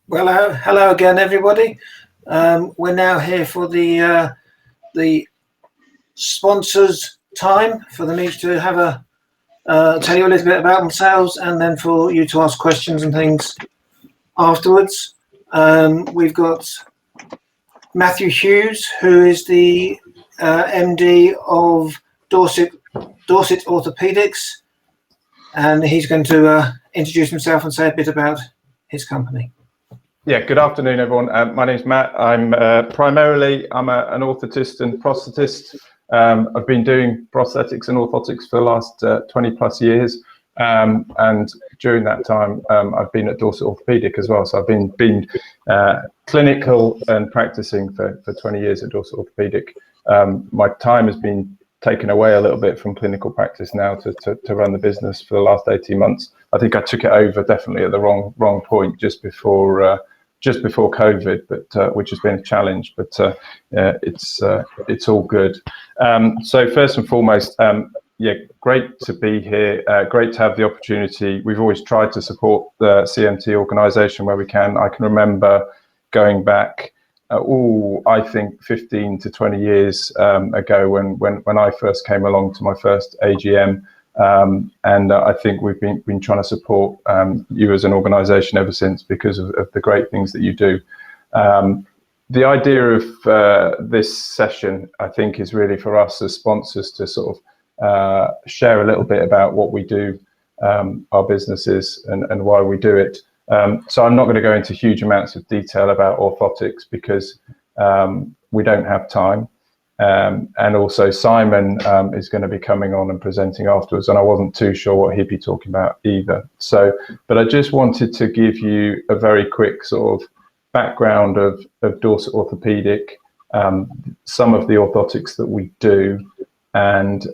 Well, hello again, everybody. We're now here for the sponsors' time for them each to have tell you a little bit about themselves, and then for you to ask questions and things afterwards. We've got Matthew Hughes, who is the MD of Dorset Orthopedics, and he's going to introduce himself and say a bit about his company. Yeah, good afternoon, everyone. My name's Matt. I'm an orthotist and prosthetist. I've been doing prosthetics and orthotics for the last 20 plus years. And during that time, I've been at Dorset Orthopedic as well. So I've been clinical and practicing for 20 years at Dorset Orthopedic. My time has been taken away a little bit from clinical practice now to run the business for the last 18 months. I think I took it over definitely at the wrong point just before COVID, but which has been a challenge, but it's all good. So first and foremost, yeah, great to be here. Great to have the opportunity. We've always tried to support the CMT organisation where we can. I can remember going back, I think 15 to 20 years ago when I first came along to my first AGM. And I think we've been trying to support you as an organisation ever since because of the great things that you do. The idea of this session, I think, is really for us as sponsors to sort of share a little bit about what we do, our businesses, and why we do it. So I'm not going to go into huge amounts of detail about orthotics because we don't have time. And also Simon is going to be coming on and presenting afterwards, and I wasn't too sure what he'd be talking about either. So, but I just wanted to give you a very quick sort of background of Dorset Orthopedic, some of the orthotics that we do, and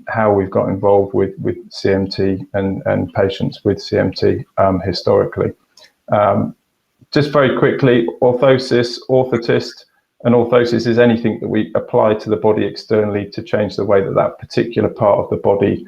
how we've got involved with CMT and patients with CMT historically. Just very quickly, orthosis, orthotist. And orthosis is anything that we apply to the body externally to change the way that that particular part of the body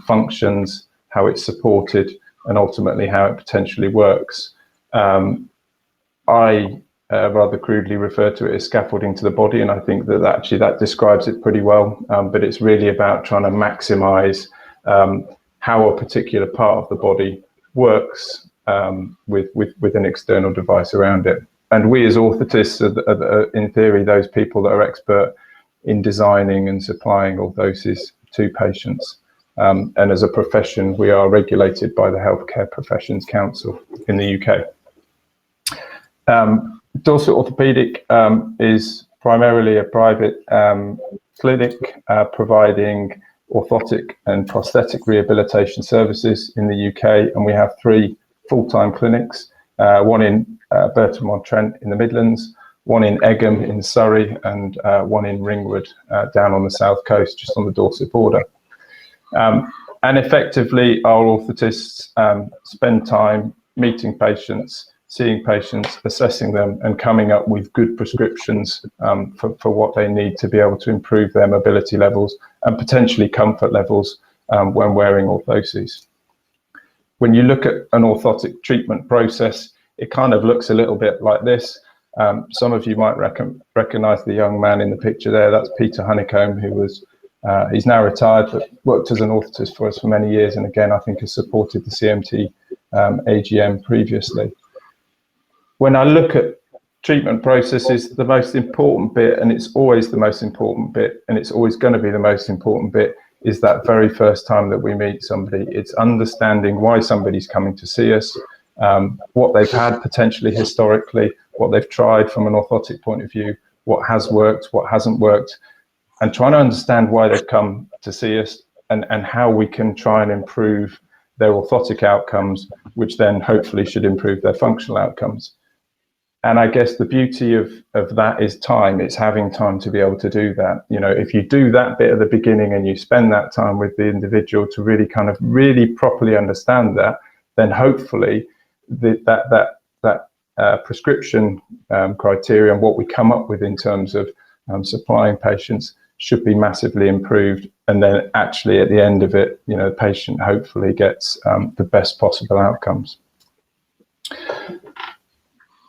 functions, how it's supported, and ultimately how it potentially works. I rather crudely refer to it as scaffolding to the body, and I think that describes it pretty well. But it's really about trying to maximize how a particular part of the body works with an external device around it. And we as orthotists are, in theory, those people that are expert in designing and supplying orthoses to patients. And as a profession, we are regulated by the Healthcare Professions Council in the UK. Dorset Orthopedic is primarily a private clinic providing orthotic and prosthetic rehabilitation services in the UK. And we have 3 full-time clinics, one in Burton-on-Trent in the Midlands, one in Egham in Surrey, and one in Ringwood down on the south coast, just on the Dorset border. And effectively, our orthotists spend time meeting patients, seeing patients, assessing them, and coming up with good prescriptions for what they need to be able to improve their mobility levels and potentially comfort levels when wearing orthoses. When you look at an orthotic treatment process, it kind of looks a little bit like this. Some of you might recognize the young man in the picture there. That's Peter Honeycomb, who was, he's now retired, but worked as an orthotist for us for many years. And again, I think has supported the CMT AGM previously. When I look at treatment processes, the most important bit, and it's always the most important bit, and it's always going to be the most important bit, is that very first time that we meet somebody. It's understanding why somebody's coming to see us, what they've had potentially historically, what they've tried from an orthotic point of view, what has worked, what hasn't worked, and trying to understand why they've come to see us and how we can try and improve their orthotic outcomes, which then hopefully should improve their functional outcomes. And I guess the beauty of that is time. It's having time to be able to do that. You know, if you do that bit at the beginning and you spend that time with the individual to really kind of really properly understand that, then hopefully that prescription criteria and what we come up with in terms of supplying patients should be massively improved. And then actually at the end of it, you know, the patient hopefully gets the best possible outcomes.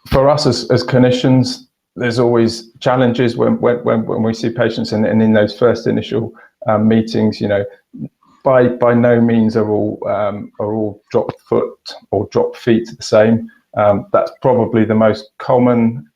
for us as clinicians, there's always challenges when we see patients, and in those first initial meetings, you know, by no means are all drop foot or drop feet the same. That's probably the most common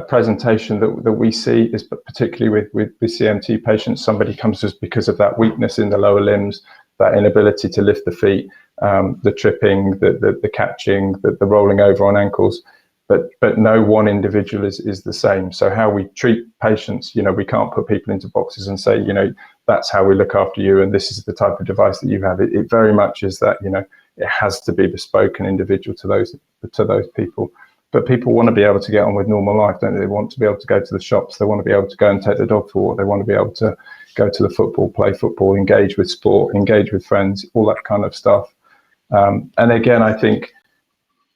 presentation that we see, is particularly with CMT patients. Somebody comes to us because of that weakness in the lower limbs, that inability to lift the feet, the tripping, the catching, the rolling over on ankles. But no one individual is the same. So how we treat patients, you know, we can't put people into boxes and say, you know, that's how we look after you, and this is the type of device that you have. It very much is that, you know, it has to be bespoke and individual to those people. But people want to be able to get on with normal life, don't they? They want to be able to go to the shops. They want to be able to go and take the dog for a walk. They want to be able to go to the football, play football, engage with sport, engage with friends, all that kind of stuff. And again, I think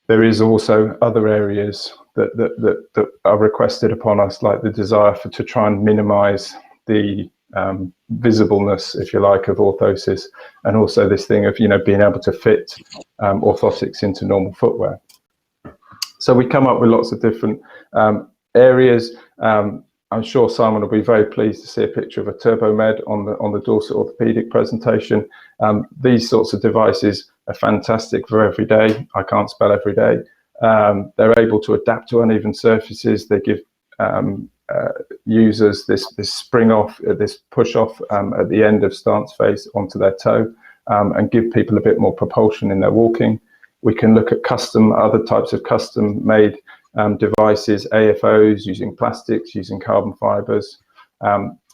there is also other areas that are requested upon us, like the desire to try and minimise the visibleness, if you like, of orthosis, and also this thing of, you know, being able to fit orthotics into normal footwear. So we come up with lots of different areas. I'm sure Simon will be very pleased to see a picture of a TurboMed on the Dorset Orthopaedic presentation. These sorts of devices are fantastic for every day. I can't spell every day. They're able to adapt to uneven surfaces. They give users this spring off, this push off at the end of stance face onto their toe, and give people a bit more propulsion in their walking. We can look at other types of custom made devices, AFOs, using plastics, using carbon fibers.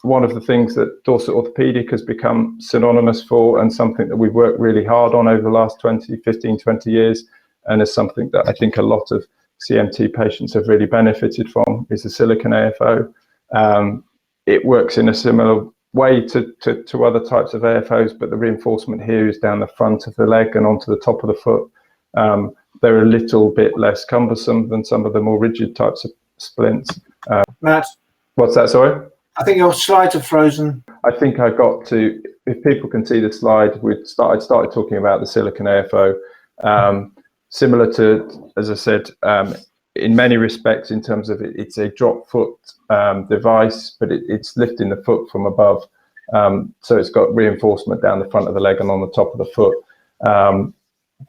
One of the things that Dorset Orthopaedic has become synonymous for, and something that we've worked really hard on over the last 15, 20 years, and is something that I think a lot of CMT patients have really benefited from, is the silicone AFO. It works in a similar way to other types of AFOs, but the reinforcement here is down the front of the leg and onto the top of the foot. They're a little bit less cumbersome than some of the more rigid types of splints. Matt, what's that, sorry? I think your slides are frozen. I think I got to, if people can see the slide, I started talking about the silicone AFO. Similar to, as I said, in many respects, in terms of it's a drop foot device, but it's lifting the foot from above. So it's got reinforcement down the front of the leg and on the top of the foot.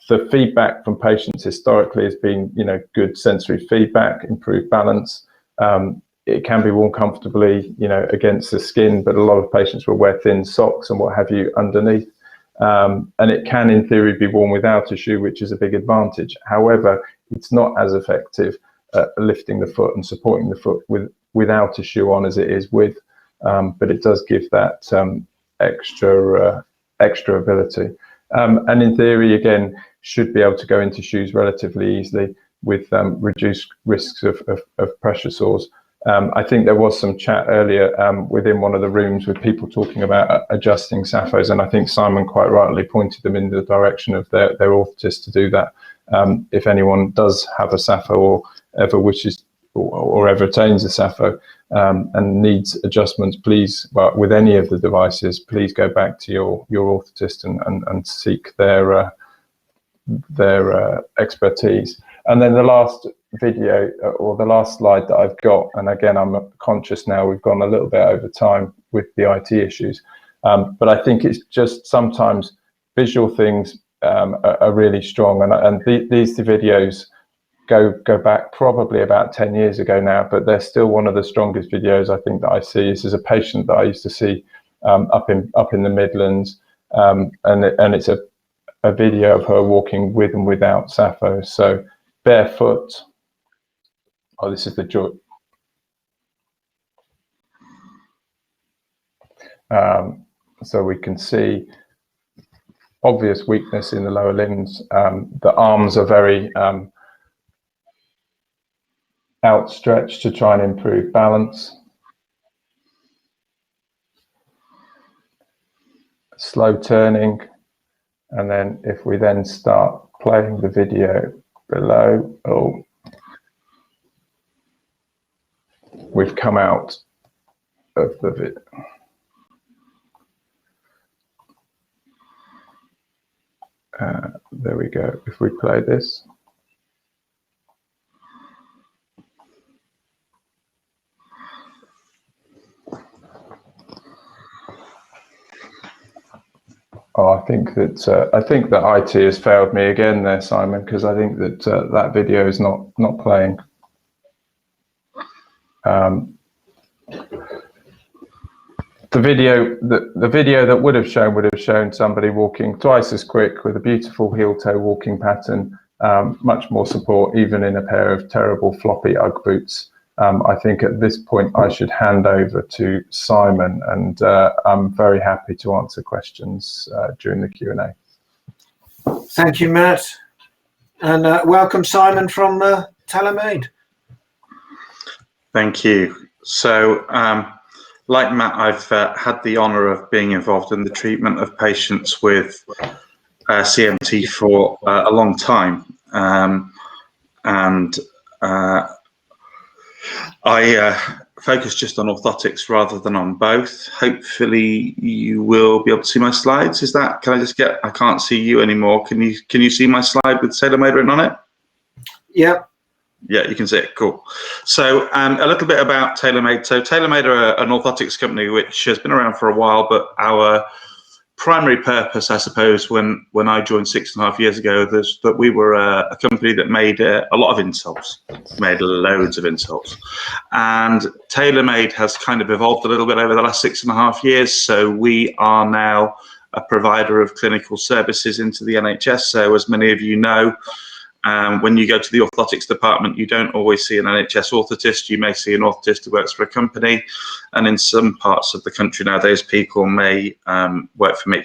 The feedback from patients historically has been, you know, good sensory feedback, improved balance. It can be worn comfortably, you know, against the skin, but a lot of patients will wear thin socks and what have you underneath. And it can, in theory, be worn without a shoe, which is a big advantage. However, it's not as effective at lifting the foot and supporting the foot without a shoe on as it is with. But it does give that extra ability. And in theory, again, should be able to go into shoes relatively easily with reduced risks of pressure sores. I think there was some chat earlier within one of the rooms with people talking about adjusting SAFOs, and I think Simon quite rightly pointed them in the direction of their orthotist to do that. If anyone does have a SAFO or ever wishes or ever attains a SAFO and needs adjustments, please, well, with any of the devices, please go back to your orthotist and seek their expertise. And then the last video or the last slide that I've got, and again, I'm conscious now we've gone a little bit over time with the IT issues, but I think it's just sometimes visual things are really strong, and these videos go back probably about 10 years ago now, but they're still one of the strongest videos I think that I see. This is a patient that I used to see up in the Midlands, and it's a video of her walking with and without SAFO, so barefoot. Oh, this is the joint. So we can see obvious weakness in the lower limbs. The arms are very outstretched to try and improve balance. Slow turning. And then if we then start playing the video below, we've come out of the video. There we go. If we play this. Oh, I think that IT has failed me again there, Simon, because I think that that video is not playing. The video that would have shown somebody walking twice as quick with a beautiful heel-toe walking pattern, much more support, even in a pair of terrible floppy UGG boots. I think at this point I should hand over to Simon, and I'm very happy to answer questions during the Q&A. Thank you, Matt, and welcome, Simon, from TaylorMade. Thank you. So, like Matt, I've had the honour of being involved in the treatment of patients with CMT for a long time, and I focus just on orthotics rather than on both. Hopefully you will be able to see my slides. Is that, can I just get, I can't see you anymore. Can you see my slide with TaylorMade written on it? Yep. Yeah, you can see it. Cool. So a little bit about TaylorMade. So TaylorMade are an orthotics company which has been around for a while, but our primary purpose, I suppose, when I joined 6.5 years ago, is that we were a company that made a lot of insoles, made loads of insoles. And TaylorMade has kind of evolved a little bit over the last 6.5 years. So we are now a provider of clinical services into the NHS. So as many of you know, when you go to the orthotics department, you don't always see an NHS orthotist. You may see an orthotist who works for a company, and in some parts of the country nowadays, people may work for me.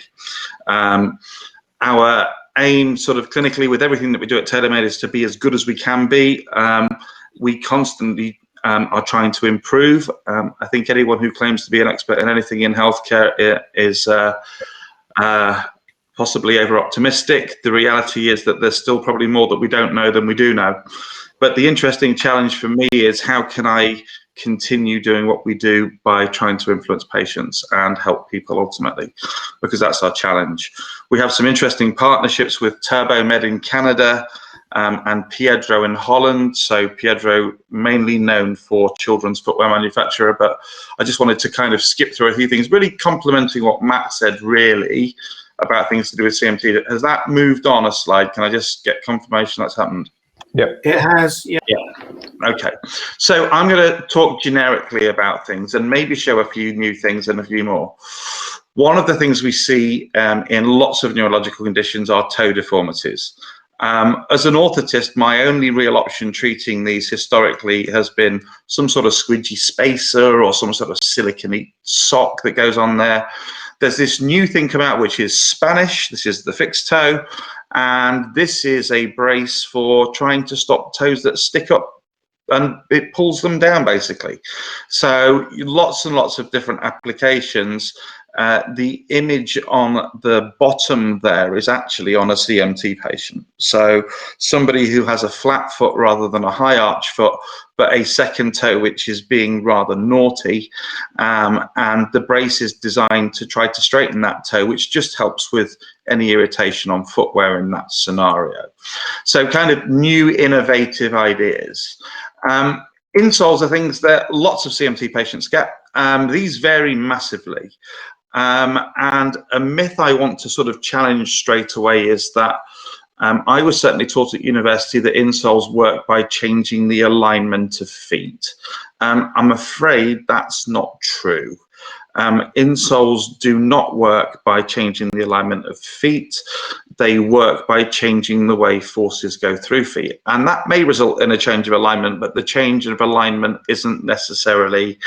Our aim, sort of clinically, with everything that we do at TaylorMade, is to be as good as we can be. We constantly are trying to improve. I think anyone who claims to be an expert in anything in healthcare is possibly over optimistic. The reality is that there's still probably more that we don't know than we do know. But the interesting challenge for me is, how can I continue doing what we do by trying to influence patients and help people ultimately, because that's our challenge. We have some interesting partnerships with TurboMed in Canada and Piedro in Holland. So Piedro, mainly known for children's footwear manufacturer, but I just wanted to kind of skip through a few things, really complementing what Matt said, really, about things to do with CMT. Has that moved on a slide? Can I just get confirmation that's happened? Yep. It has, yeah. Okay, so I'm going to talk generically about things and maybe show a few new things and a few more. One of the things we see in lots of neurological conditions are toe deformities. As an orthotist, my only real option treating these historically has been some sort of squidgy spacer or some sort of silicone sock that goes on there. There's this new thing come out, which is Spanish. This is the fixed toe, and this is a brace for trying to stop toes that stick up, and it pulls them down, basically. So lots and lots of different applications. The image on the bottom there is actually on a CMT patient. So somebody who has a flat foot rather than a high arch foot, but a second toe which is being rather naughty. And the brace is designed to try to straighten that toe, which just helps with any irritation on footwear in that scenario. So kind of new innovative ideas. Insoles are things that lots of CMT patients get. These vary massively. And a myth I want to sort of challenge straight away is that I was certainly taught at university that insoles work by changing the alignment of feet. I'm afraid that's not true. Insoles do not work by changing the alignment of feet. They work by changing the way forces go through feet. And that may result in a change of alignment, but the change of alignment isn't necessarily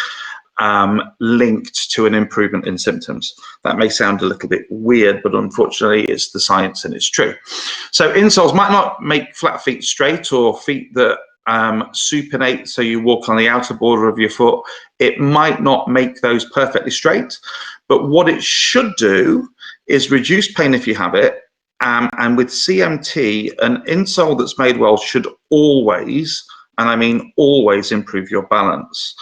linked to an improvement in symptoms. That may sound a little bit weird, but unfortunately it's the science and it's true. So insoles might not make flat feet straight, or feet that supinate, so you walk on the outer border of your foot. It might not make those perfectly straight, but what it should do is reduce pain if you have it. And with CMT, an insole that's made well should always, and I mean always, improve your balance.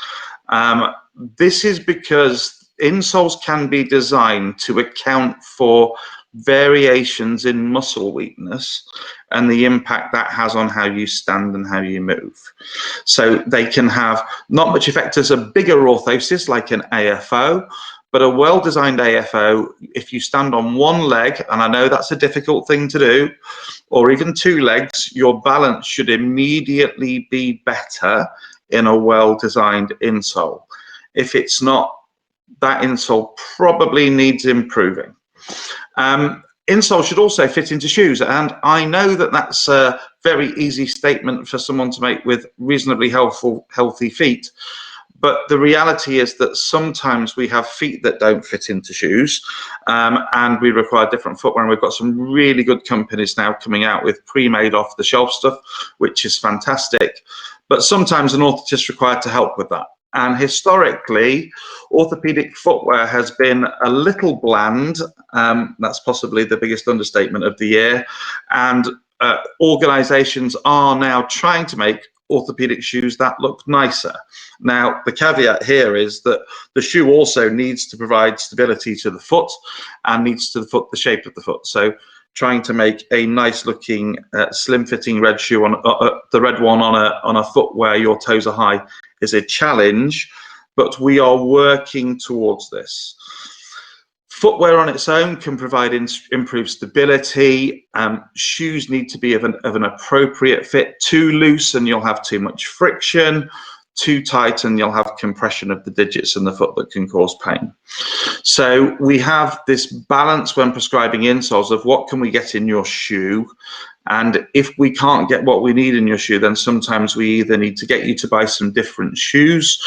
This is because insoles can be designed to account for variations in muscle weakness and the impact that has on how you stand and how you move. So they can have not much effect as a bigger orthosis like an AFO, But a well-designed AFO, if you stand on one leg, and I know that's a difficult thing to do, or even two legs, your balance should immediately be better in a well-designed insole. If it's not, that insole probably needs improving. Insole should also fit into shoes, and I know that that's a very easy statement for someone to make with reasonably healthy feet, but the reality is that sometimes we have feet that don't fit into shoes, and we require different footwear, and we've got some really good companies now coming out with pre-made off-the-shelf stuff, which is fantastic, but sometimes an orthotist is required to help with that. And historically, orthopedic footwear has been a little bland. That's possibly the biggest understatement of the year. And organizations are now trying to make orthopedic shoes that look nicer. Now, the caveat here is that the shoe also needs to provide stability to the foot and needs to the shape of the foot. So trying to make a nice looking slim fitting red shoe on the red one on a foot where your toes are high is a challenge, but we are working towards this. Footwear on its own can provide improved stability. Shoes need to be of an appropriate fit. Too loose and you'll have too much friction. Too tight and you'll have compression of the digits in the foot that can cause pain. So we have this balance when prescribing insoles of what can we get in your shoe, and if we can't get what we need in your shoe, then sometimes we either need to get you to buy some different shoes,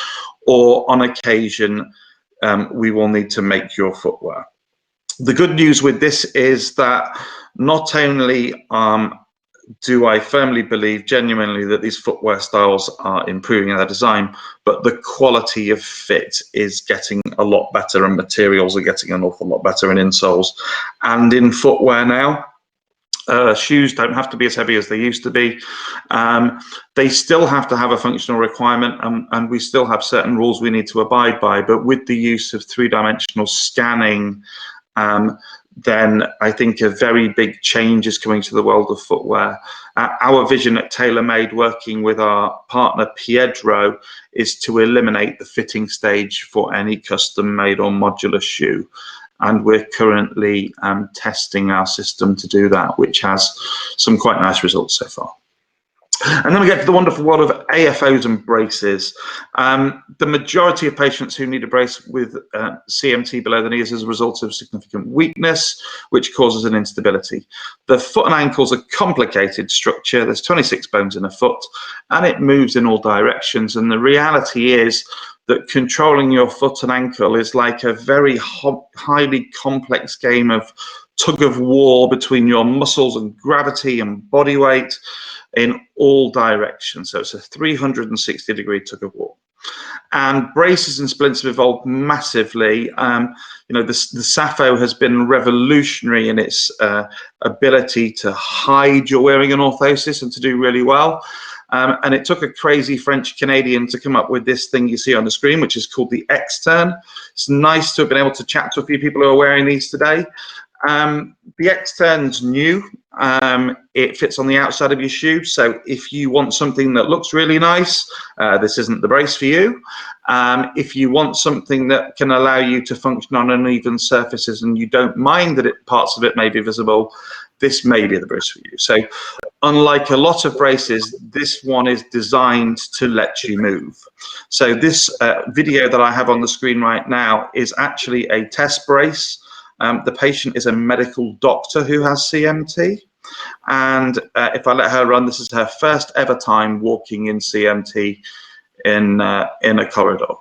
or on occasion we will need to make your footwear. The good news with this is that not only do I firmly believe genuinely that these footwear styles are improving in their design, but the quality of fit is getting a lot better, and materials are getting an awful lot better in insoles and in footwear now. Shoes don't have to be as heavy as they used to be. They still have to have a functional requirement, and we still have certain rules we need to abide by, but with the use of three-dimensional scanning, then I think a very big change is coming to the world of footwear. Our vision at TaylorMade, working with our partner Piedro, is to eliminate the fitting stage for any custom-made or modular shoe. And we're currently testing our system to do that, which has some quite nice results so far. And then we get to the wonderful world of AFOs and braces. The majority of patients who need a brace with CMT below the knee is as a result of significant weakness, which causes an instability. The foot and ankle is a complicated structure. There's 26 bones in a foot, and it moves in all directions. And the reality is that controlling your foot and ankle is like a very highly complex game of tug of war between your muscles and gravity and body weight in all directions. So it's a 360-degree tug of war. And braces and splints have evolved massively. You know, the SAFO has been revolutionary in its ability to hide you're wearing an orthosis and to do really well. And it took a crazy French Canadian to come up with this thing you see on the screen, which is called the X-Turn. It's nice to have been able to chat to a few people who are wearing these today. The X-Turn's new. It fits on the outside of your shoe, so if you want something that looks really nice, this isn't the brace for you. If you want something that can allow you to function on uneven surfaces and you don't mind that parts of it may be visible, this may be the brace for you. So unlike a lot of braces, this one is designed to let you move. So this video that I have on the screen right now is actually a test brace. The patient is a medical doctor who has CMT, and if I let her run, this is her first ever time walking in CMT in a corridor.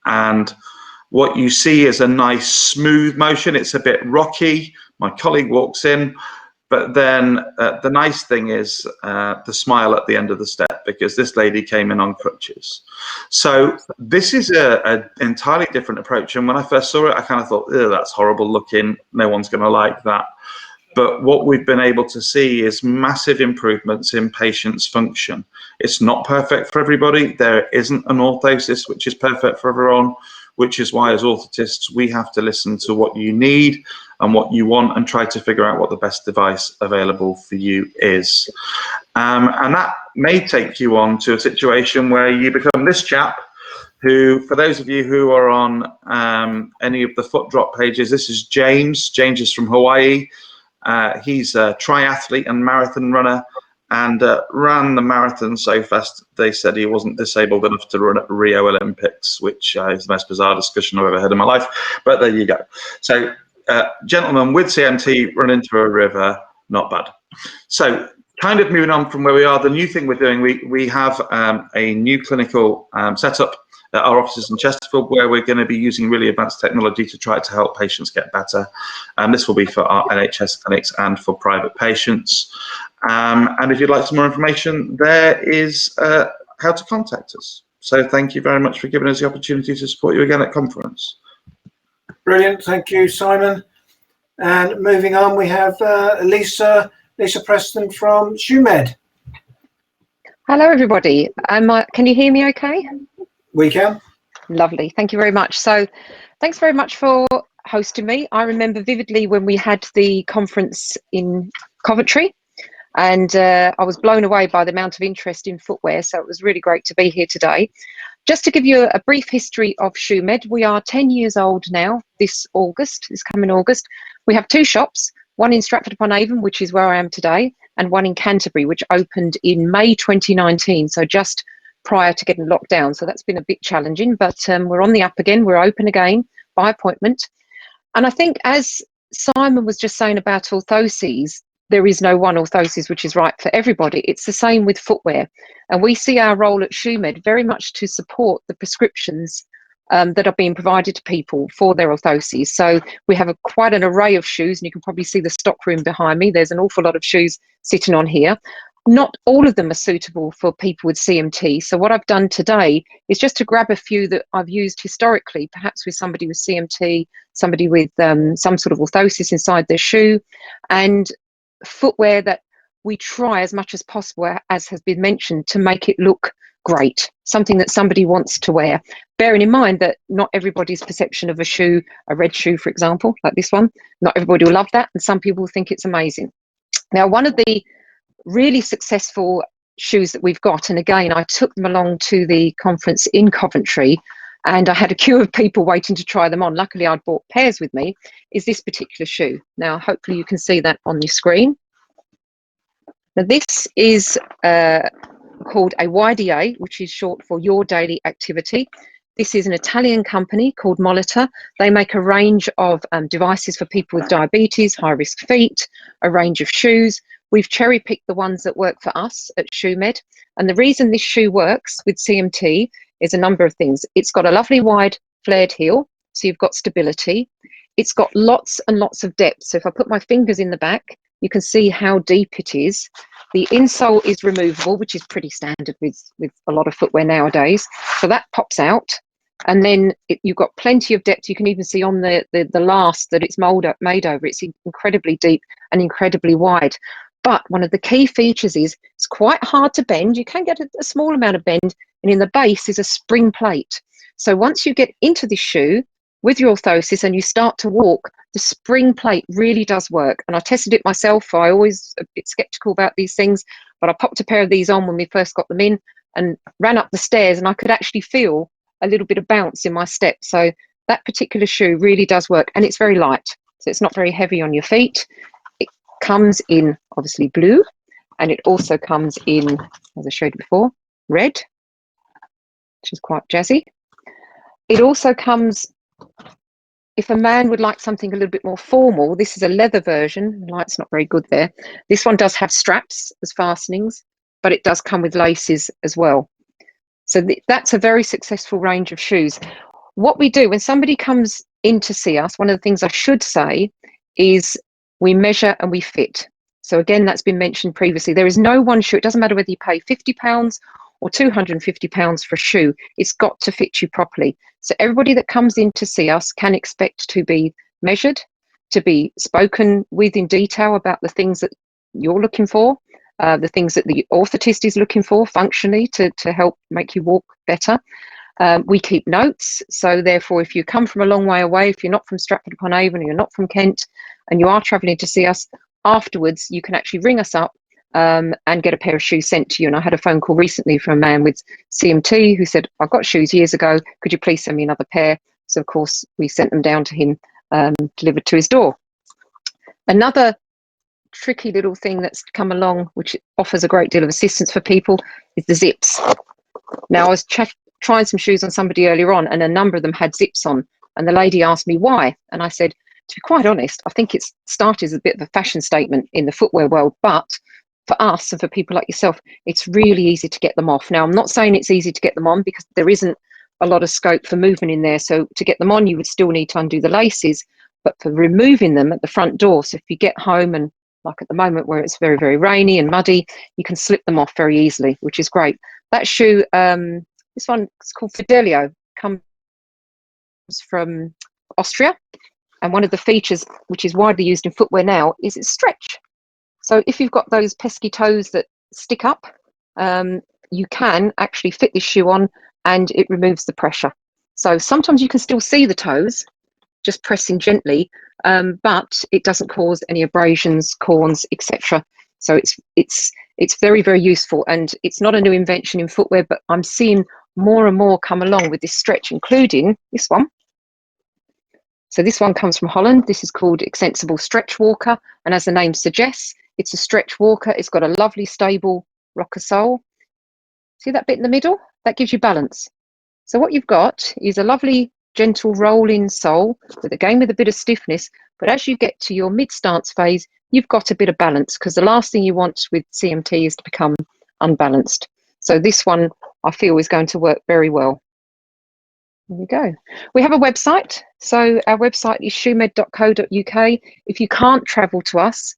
And what you see is a nice smooth motion. It's a bit rocky. My colleague walks in, but then the nice thing is the smile at the end of the step, because this lady came in on crutches. So this is an entirely different approach. And when I first saw it, I kind of thought, oh, that's horrible looking. No one's going to like that. But what we've been able to see is massive improvements in patients' function. It's not perfect for everybody. There isn't an orthosis which is perfect for everyone, which is why as orthotists, we have to listen to what you need and what you want and try to figure out what the best device available for you is. And that may take you on to a situation where you become this chap who, for those of you who are on any of the foot drop pages, this is James. James is from Hawaii. He's a triathlete and marathon runner, and ran the marathon so fast they said he wasn't disabled enough to run at Rio Olympics, which is the most bizarre discussion I've ever heard in my life. But there you go. So, gentlemen with CMT run into a river, not bad. So, kind of moving on from where we are, the new thing we're doing, we have a new clinical setup at our offices in Chesterfield, where we're going to be using really advanced technology to try to help patients get better. And this will be for our NHS clinics and for private patients. And if you'd like some more information, there is how to contact us. So thank you very much for giving us the opportunity to support you again at conference. Brilliant, thank you, Simon. And moving on, we have Lisa Preston from ShoeMed. Hello, everybody. Can you hear me okay? We can. Lovely. Thank you very much. So thanks very much for hosting me. I remember vividly when we had the conference in Coventry, and I was blown away by the amount of interest in footwear. So it was really great to be here today. Just to give you a brief history of ShoeMed, we are 10 years old now, this coming August. We have two shops, one in Stratford-upon-Avon, which is where I am today, and one in Canterbury, which opened in May 2019, so just prior to getting locked down. So that's been a bit challenging, but we're on the up again. We're open again by appointment. And I think, as Simon was just saying about orthoses, there is no one orthosis which is right for everybody. It's the same with footwear. And we see our role at ShoeMed very much to support the prescriptions that are being provided to people for their orthoses. So we have quite an array of shoes, and you can probably see the stock room behind me. There's an awful lot of shoes sitting on here. Not all of them are suitable for people with CMT. So what I've done today is just to grab a few that I've used historically, perhaps with somebody with CMT, somebody with some sort of orthosis inside their shoe, and footwear that we try as much as possible, as has been mentioned, to make it look great, something that somebody wants to wear. Bearing in mind that not everybody's perception of a shoe, a red shoe, for example, like this one, not everybody will love that, and some people will think it's amazing. Now, one of the really successful shoes that we've got, and again, I took them along to the conference in Coventry, and I had a queue of people waiting to try them on. Luckily, I'd brought pairs with me, is this particular shoe. Now, hopefully you can see that on your screen. Now, this is called a YDA, which is short for Your Daily Activity. This is an Italian company called Molitor. They make a range of devices for people with diabetes, high-risk feet, a range of shoes. We've cherry-picked the ones that work for us at ShoeMed. And the reason this shoe works with CMT is a number of things. It's got a lovely wide flared heel, so you've got stability. It's got lots and lots of depth. So if I put my fingers in the back, you can see how deep it is. The insole is removable, which is pretty standard with a lot of footwear nowadays. So that pops out. And then you've got plenty of depth. You can even see on the last that it's made over. It's incredibly deep and incredibly wide. But one of the key features is it's quite hard to bend. You can get a small amount of bend, and in the base is a spring plate. So once you get into this shoe with your orthosis and you start to walk, the spring plate really does work. And I tested it myself. I always a bit skeptical about these things, but I popped a pair of these on when we first got them in and ran up the stairs, and I could actually feel a little bit of bounce in my step. So that particular shoe really does work, and it's very light. So it's not very heavy on your feet. It comes in obviously blue, and it also comes in, as I showed you before, red, which is quite jazzy. It also comes, if a man would like something a little bit more formal, this is a leather version. The light's not very good there. This one does have straps as fastenings, but it does come with laces as well. So that's a very successful range of shoes. What we do when somebody comes in to see us, one of the things I should say is we measure and we fit. So again, that's been mentioned previously. There is no one shoe. It doesn't matter whether you pay £50 or £250 for a shoe. It's got to fit you properly. So everybody that comes in to see us can expect to be measured, to be spoken with in detail about the things that you're looking for, the things that the orthotist is looking for functionally to help make you walk better. We keep notes, so therefore if you come from a long way away, if you're not from Stratford-upon-Avon or you're not from Kent and you are travelling to see us, afterwards you can actually ring us up and get a pair of shoes sent to you. And I had a phone call recently from a man with CMT who said, I got shoes years ago, could you please send me another pair? So of course we sent them down to him, delivered to his door. Another tricky little thing that's come along, which offers a great deal of assistance for people, is the zips. Now I was trying some shoes on somebody earlier on, and a number of them had zips on, and the lady asked me why, and I said, to be quite honest, I think it's started as a bit of a fashion statement in the footwear world, but for us and for people like yourself, it's really easy to get them off. Now, I'm not saying it's easy to get them on because there isn't a lot of scope for movement in there. So to get them on, you would still need to undo the laces, but for removing them at the front door, so if you get home and like at the moment where it's very, very rainy and muddy, you can slip them off very easily, which is great. That shoe, this one is called Fidelio, comes from Austria. And one of the features, which is widely used in footwear now, is its stretch. So if you've got those pesky toes that stick up, you can actually fit this shoe on and it removes the pressure. So sometimes you can still see the toes, just pressing gently, but it doesn't cause any abrasions, corns, etc. So it's very, very useful, and it's not a new invention in footwear, but I'm seeing more and more come along with this stretch, including this one. So this one comes from Holland. This is called Extensible Stretch Walker, and as the name suggests, it's a stretch walker. It's got a lovely stable rocker sole. See that bit in the middle? That gives you balance. So what you've got is a lovely gentle rolling sole with a bit of stiffness, but as you get to your mid-stance phase, you've got a bit of balance, because the last thing you want with CMT is to become unbalanced. So this one I feel is going to work very well. There we go. We have a website. So our website is shoemed.co.uk. If you can't travel to us,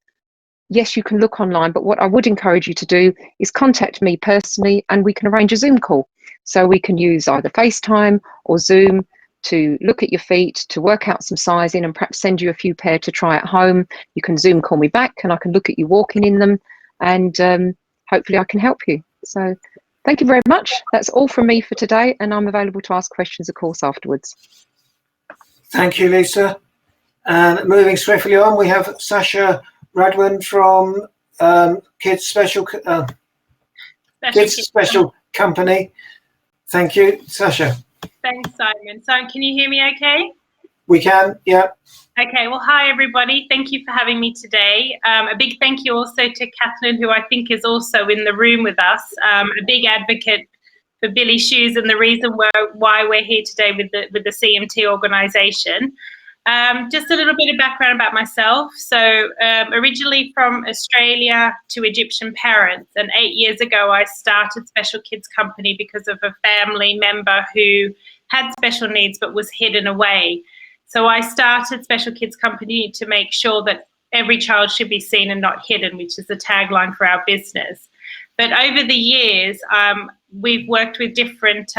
yes, you can look online, but what I would encourage you to do is contact me personally, and we can arrange a Zoom call. So we can use either FaceTime or Zoom to look at your feet, to work out some sizing, and perhaps send you a few pair to try at home. You can Zoom call me back and I can look at you walking in them, and hopefully I can help you. So thank you very much. That's all from me for today, and I'm available to ask questions, of course, afterwards. Thank you, Lisa. And moving swiftly on, we have Sasha Radwin from Kids Special Company. Thank you, Sasha. Thanks, Simon. So can you hear me okay? We can, yeah. Okay, well, hi, everybody. Thank you for having me today. A big thank you also to Kathleen, who I think is also in the room with us, a big advocate for Billy Shoes and the reason why we're here today with the CMT organisation. Just a little bit of background about myself. So originally from Australia to Egyptian parents, and 8 years ago I started Special Kids Company because of a family member who had special needs but was hidden away. So I started Special Kids Company to make sure that every child should be seen and not hidden, which is the tagline for our business. But over the years, we've worked with different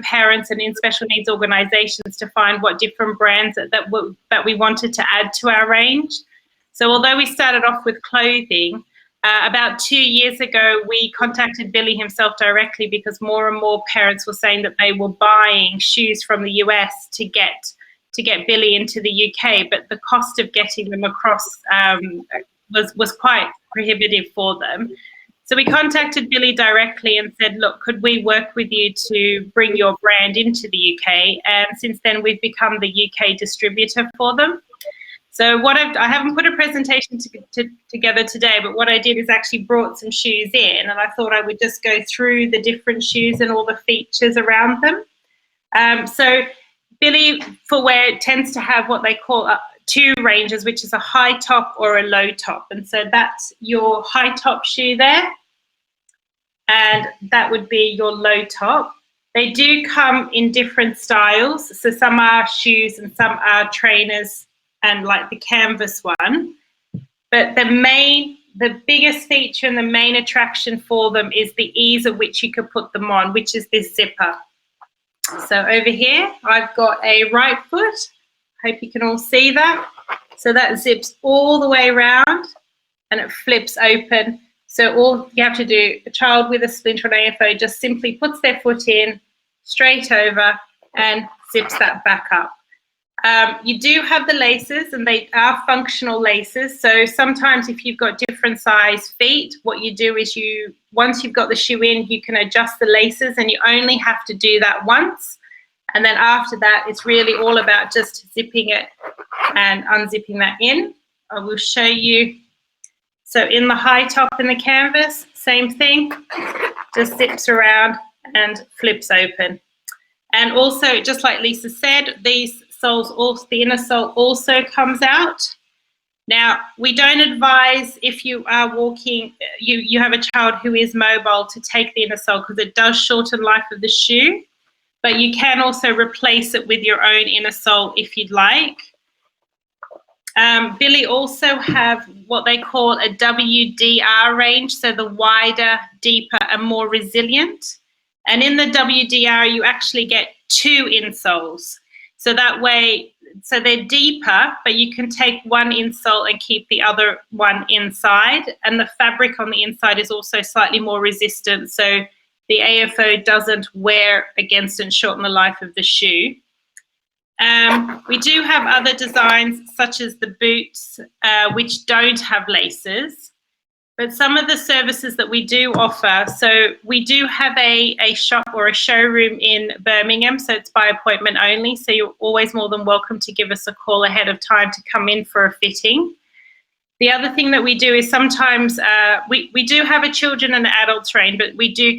parents and in special needs organisations to find what different brands that we wanted to add to our range. So although we started off with clothing, about 2 years ago, we contacted Billy himself directly because more and more parents were saying that they were buying shoes from the US to get Billy into the UK, but the cost of getting them across was quite prohibitive for them. So we contacted Billy directly and said, look, could we work with you to bring your brand into the UK? And since then, we've become the UK distributor for them. So I haven't put a presentation together today, but what I did is actually brought some shoes in, and I thought I would just go through the different shoes and all the features around them. So Billy Footwear tends to have what they call two ranges, which is a high top or a low top. And so that's your high top shoe there, and that would be your low top. They do come in different styles. So some are shoes and some are trainers and like the canvas one. But the biggest feature and the main attraction for them is the ease at which you could put them on, which is this zipper. So over here, I've got a right foot. Hope you can all see that. So that zips all the way around and it flips open. So all you have to do, a child with a splinter on AFO just simply puts their foot in, straight over, and zips that back up. You do have the laces, and they are functional laces. So sometimes if you've got different size feet, what you do is once you've got the shoe in, you can adjust the laces, and you only have to do that once. And then after that, it's really all about just zipping it and unzipping that in. I will show you. So in the high top in the canvas, same thing, just zips around and flips open. And also, just like Lisa said, these soles, also, the inner sole also comes out. Now, we don't advise if you are walking, you have a child who is mobile, to take the inner sole, because it does shorten life of the shoe. But you can also replace it with your own inner sole if you'd like. Billy also have what they call a WDR range, so the wider, deeper, and more resilient. And in the WDR, you actually get 2 insoles. So that way, so they're deeper, but you can take one insole and keep the other one inside. And the fabric on the inside is also slightly more resistant, so the AFO doesn't wear against and shorten the life of the shoe. We do have other designs, such as the boots, which don't have laces. But some of the services that we do offer, so we do have a shop or a showroom in Birmingham, so it's by appointment only. So you're always more than welcome to give us a call ahead of time to come in for a fitting. The other thing that we do is sometimes we do have a children and adults range, but we do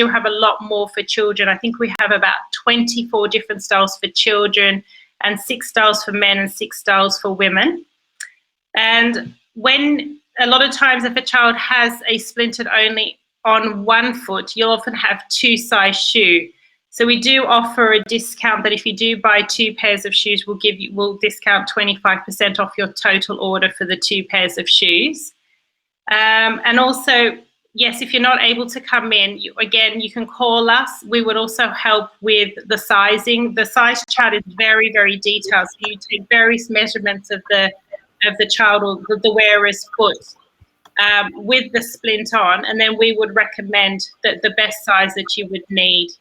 have a lot more for children. I think we have about 24 different styles for children, and 6 styles for men, and 6 styles for women. And a lot of times, if a child has a splintered only on one foot, you'll often have 2 size shoe. So we do offer a discount that if you do buy 2 pairs of shoes, we'll discount 25% off your total order for the 2 pairs of shoes. And also, yes, if you're not able to come in, you can call us. We would also help with the sizing. The size chart is very, very detailed. So you take various measurements of the child or the wearer's foot with the splint on, and then we would recommend the best size that you would need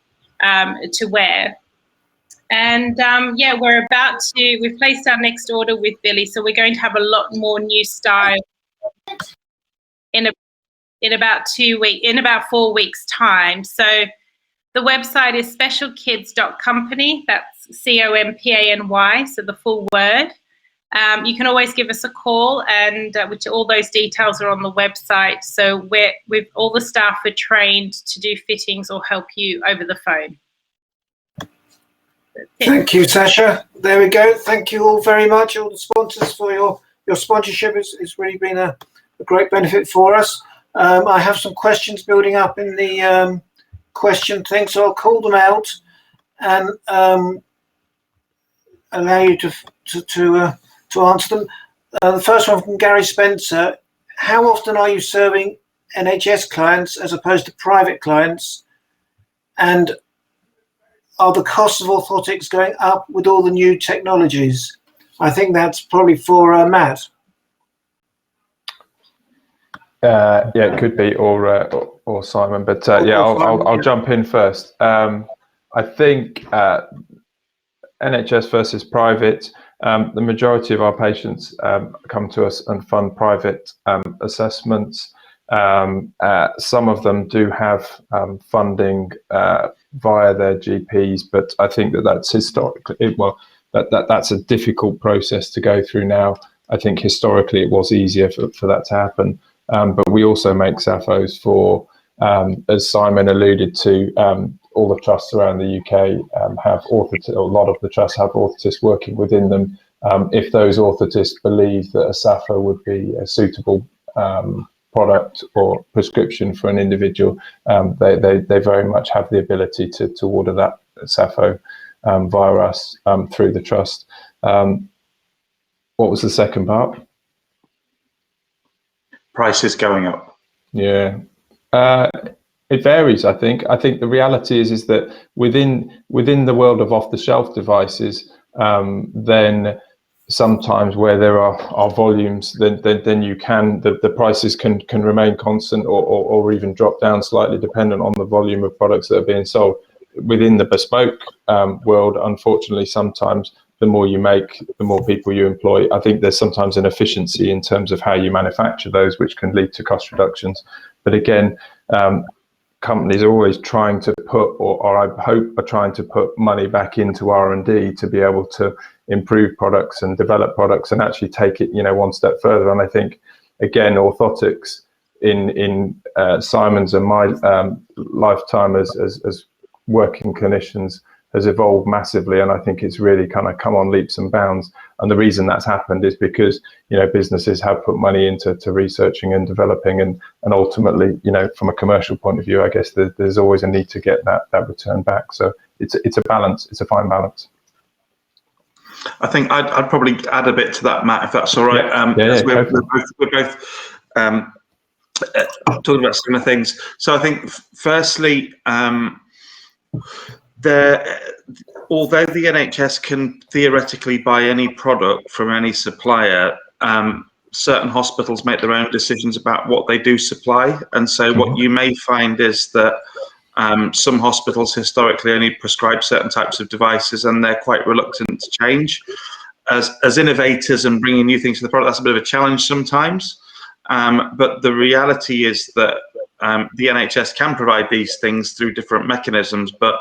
to wear. And yeah, we've placed our next order with Billy, so we're going to have a lot more new style in about 4 weeks time. So the website is specialkids.company. That's COMPANY, so the full word. You can always give us a call, and which all those details are on the website. So all the staff are trained to do fittings or help you over the phone. Thank you, Tasha. There we go. Thank you all very much, all the sponsors, for your sponsorship. It's really been a great benefit for us. I have some questions building up in the question thing, so I'll call them out and allow you to answer them. The first one from Gary Spencer: how often are you serving NHS clients as opposed to private clients? And are the costs of orthotics going up with all the new technologies? I think that's probably for Matt. Yeah, it could be, or Simon, but yeah, I'll jump in first. I think NHS versus private, the majority of our patients come to us and fund private assessments. Some of them do have funding via their GPs, but I think that's historically, that's a difficult process to go through now. I think historically it was easier for that to happen. But we also make SAFOs for, as Simon alluded to, all the trusts around the UK have orthotists, a lot of the trusts have orthotists working within them. If those orthotists believe that a SAFO would be a suitable product or prescription for an individual, they very much have the ability to order that SAFO via us through the trust. What was the second part? Prices going up. Yeah, it varies. I think the reality is that within the world of off-the-shelf devices, then sometimes where there are volumes, then you can the prices can remain constant or even drop down slightly dependent on the volume of products that are being sold. Within the bespoke world, unfortunately, sometimes the more you make, the more people you employ. I think there's sometimes an efficiency in terms of how you manufacture those, which can lead to cost reductions. But again, companies are always trying to put, or I hope are trying to put money back into R&D to be able to improve products and develop products and actually take it, one step further. And I think, again, orthotics in Simon's and my lifetime as working clinicians has evolved massively, and I think it's really kind of come on leaps and bounds. And the reason that's happened is because businesses have put money into researching and developing, and ultimately, from a commercial point of view, I guess there's always a need to get that return back. So it's a balance. It's a fine balance. I think I'd probably add a bit to that, Matt, if that's all right. We're both talking about similar things. So I think, firstly, although the NHS can theoretically buy any product from any supplier, certain hospitals make their own decisions about what they do supply. And so what you may find is that some hospitals historically only prescribe certain types of devices, and they're quite reluctant to change. As innovators and bringing new things to the product, that's a bit of a challenge sometimes. But the reality is that the NHS can provide these things through different mechanisms, but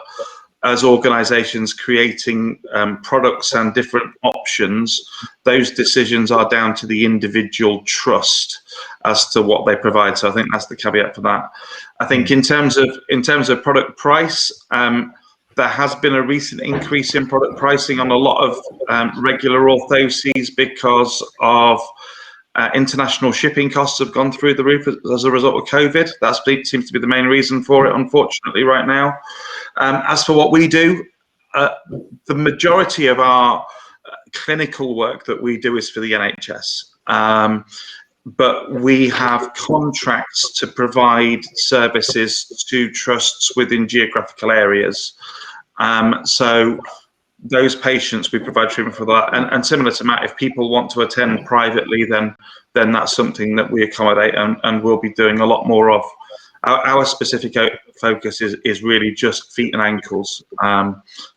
as organisations creating products and different options, those decisions are down to the individual trust as to what they provide. So I think that's the caveat for that. I think in terms of product price, there has been a recent increase in product pricing on a lot of regular orthoses because of international shipping costs have gone through the roof as a result of COVID. That seems to be the main reason for it, unfortunately, right now. As for what we do, the majority of our clinical work that we do is for the NHS. But we have contracts to provide services to trusts within geographical areas. So those patients, we provide treatment for that. And similar to Matt, if people want to attend privately, then that's something that we accommodate and we'll be doing a lot more of. Our specific focus is really just feet and ankles.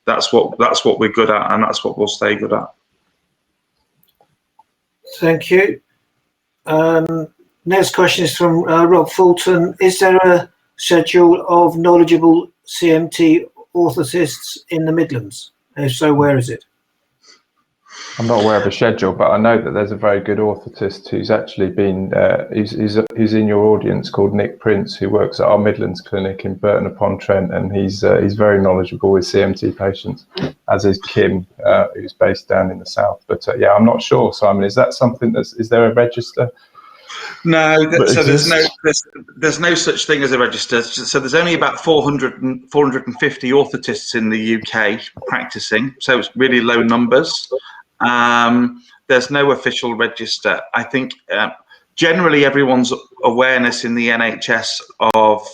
That's what we're good at, and that's what we'll stay good at. Thank you. Next question is from Rob Fulton. Is there a schedule of knowledgeable CMT orthotists in the Midlands? And if so, where is it? I'm not aware of a schedule, but I know that there's a very good orthotist who's actually been, who's in your audience, called Nick Prince, who works at our Midlands clinic in Burton upon Trent, and he's very knowledgeable with CMT patients, as is Kim, who's based down in the south. But yeah, I'm not sure, Simon. Is that something is there a register? No, so there's no such thing as a register. So there's only about 450 orthotists in the UK practicing, so it's really low numbers. There's no official register. I think generally everyone's awareness in the NHS of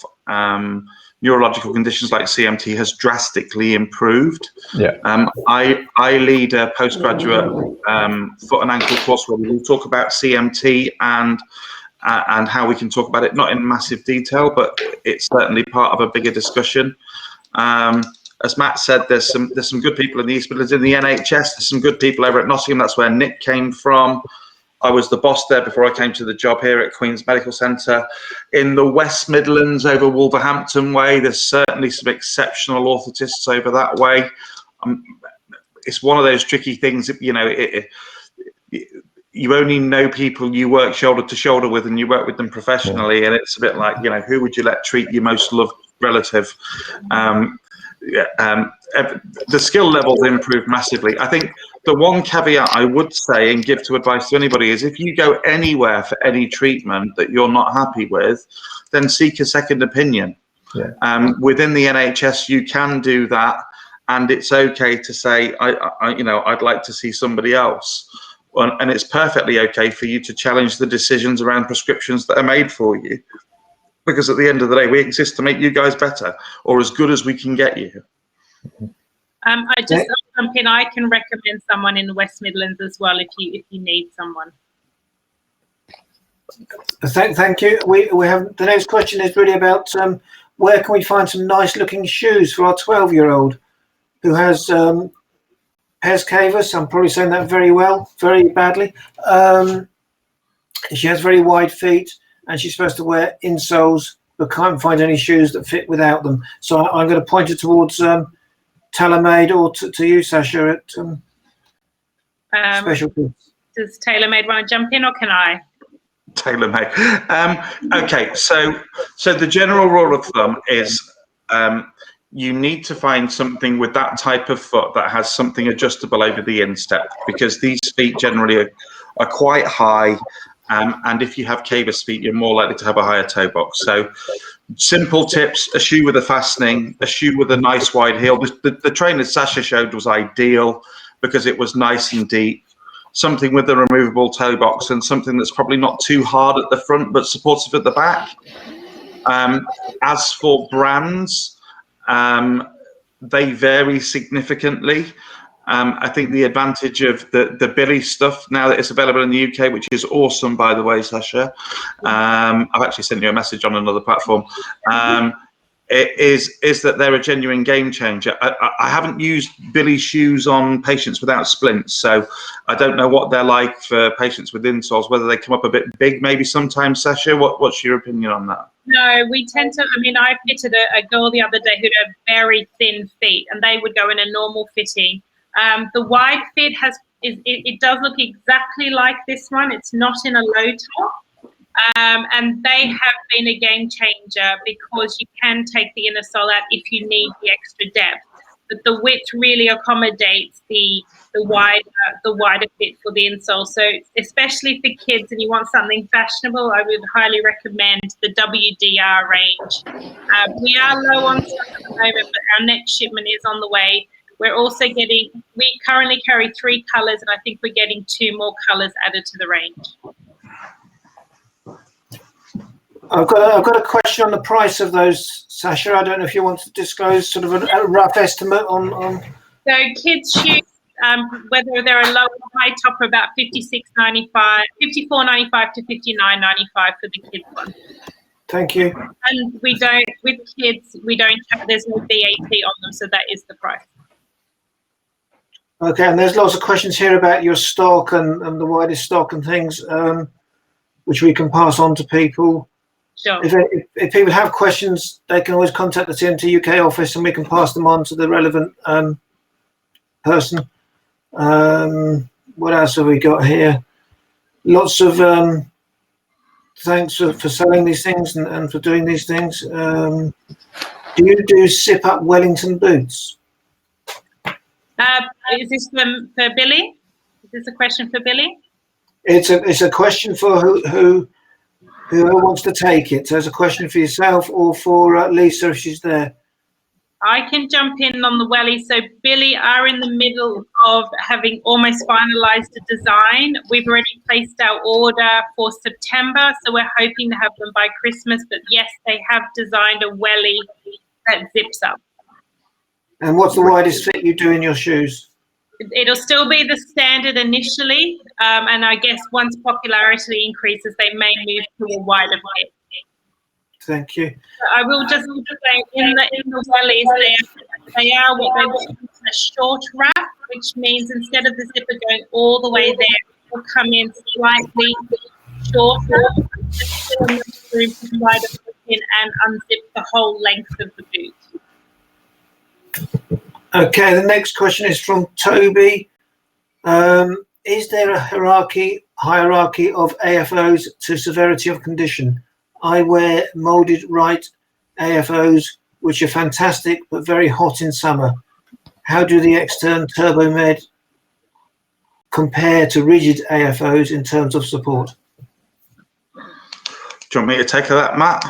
neurological conditions like CMT has drastically improved. Yeah. I lead a postgraduate foot and ankle course where we talk about CMT and how we can talk about it, not in massive detail, but it's certainly part of a bigger discussion. As Matt said, there's some good people in the East Midlands in the NHS. There's some good people over at Nottingham. That's where Nick came from. I was the boss there before I came to the job here at Queen's Medical Centre. In the West Midlands, over Wolverhampton way, there's certainly some exceptional orthotists over that way. It's one of those tricky things, you only know people you work shoulder to shoulder with and you work with them professionally, and it's a bit like, who would you let treat your most loved relative? The skill levels improved massively. I think the one caveat I would say and give to advice to anybody is if you go anywhere for any treatment that you're not happy with, then seek a second opinion. Yeah. Within the NHS, you can do that, and it's okay to say, I'd like to see somebody else. And it's perfectly okay for you to challenge the decisions around prescriptions that are made for you. Because at the end of the day, we exist to make you guys better or as good as we can get you. I just jump in. I can recommend someone in the West Midlands as well if you need someone. Thank you. We have the next question is really about where can we find some nice looking shoes for our 12-year-old who has pes cavus. I'm probably saying that very badly. She has very wide feet, and she's supposed to wear insoles, but can't find any shoes that fit without them. So I'm going to point her towards TaylorMade, or to you, Sasha, at Specialty. Does TaylorMade want to jump in, or can I? TaylorMade. Okay, so the general rule of thumb is you need to find something with that type of foot that has something adjustable over the instep, because these feet generally are quite high, and if you have cavus feet, you're more likely to have a higher toe box. So simple tips: a shoe with a fastening, a shoe with a nice wide heel. The trainer Sasha showed was ideal because it was nice and deep. Something with a removable toe box, and something that's probably not too hard at the front but supportive at the back. As for brands, they vary significantly. I think the advantage of the Billy stuff, now that it's available in the UK, which is awesome, by the way, Sasha. I've actually sent you a message on another platform. Is that they're a genuine game changer. I haven't used Billy shoes on patients without splints, so I don't know what they're like for patients with insoles, whether they come up a bit big maybe sometimes. Sasha, what's your opinion on that? No, we tend to, I mean, I fitted a girl the other day who had very thin feet, and they would go in a normal fitting. The wide fit it does look exactly like this one. It's not in a low top. And they have been a game changer because you can take the inner sole out if you need the extra depth. But the width really accommodates the wider fit for the insole. So especially for kids and you want something fashionable, I would highly recommend the WDR range. We are low on stock at the moment, but our next shipment is on the way. We're also we currently carry 3 colors, and I think we're getting 2 more colors added to the range. I've got a question on the price of those, Sasha. I don't know if you want to disclose sort of a rough estimate on. So kids' shoes, whether they're a low or high top, are about $54.95 to $59.95 for the kids one. Thank you. And with kids, there's no VAT on them, so that is the price. Okay, and there's lots of questions here about your stock and the widest stock and things, which we can pass on to people. Sure. If people have questions, they can always contact the CMTUK office, and we can pass them on to the relevant person. What else have we got here? Lots of thanks for selling these things and for doing these things. Do you do zip-up Wellington boots? Is this for Billy? Is this a question for Billy? It's a question for who wants to take it. So it's a question for yourself or for Lisa if she's there. I can jump in on the welly. So Billy are in the middle of having almost finalized the design. We've already placed our order for September, so we're hoping to have them by Christmas. But yes, they have designed a welly that zips up. And what's the widest fit you do in your shoes? It'll still be the standard initially, and I guess once popularity increases, they may move to a wider fit. Thank you. I will just say in the wellies, they are what they call a short wrap, which means instead of the zipper going all the way there, it will come in slightly shorter, still enough room to slide it in and unzip the whole length of the boot. Okay, the next question is from Toby. Is there a hierarchy of AFOs to severity of condition? I wear molded right AFOs, which are fantastic but very hot in summer. How do the extern TurboMed compare to rigid AFOs in terms of support? Do you want me to take that, Matt?